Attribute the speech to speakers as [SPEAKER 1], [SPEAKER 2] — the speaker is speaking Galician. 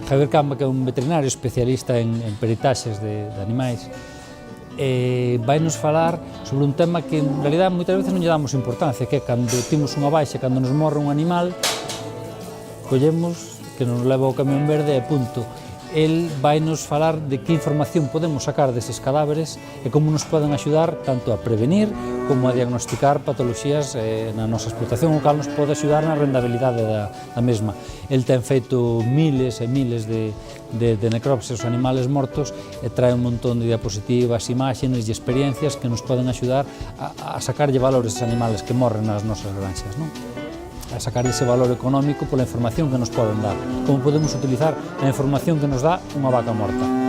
[SPEAKER 1] Javier Camba, que é un veterinario especialista en peritaxes de animais, vai nos falar sobre un tema que en realidad moitas veces non lle damos importancia, que é cando timos unha baixa, cando nos morre un animal, collemos que nos leva ao camión verde e punto. El vai nos falar de que información podemos sacar deses cadáveres e como nos poden axudar tanto a prevenir como a diagnosticar patoloxías na nosa explotación, o cal nos pode axudar na rendabilidade da mesma. El ten feito miles e miles de necropsias aos animales mortos e trae un montón de diapositivas, imaxes e experiencias que nos poden axudar a sacarlle valores aos animales que morren nas nosas granxas, non? A sacar ese valor económico pola información que nos poden dar, como podemos utilizar a información que nos dá unha vaca morta.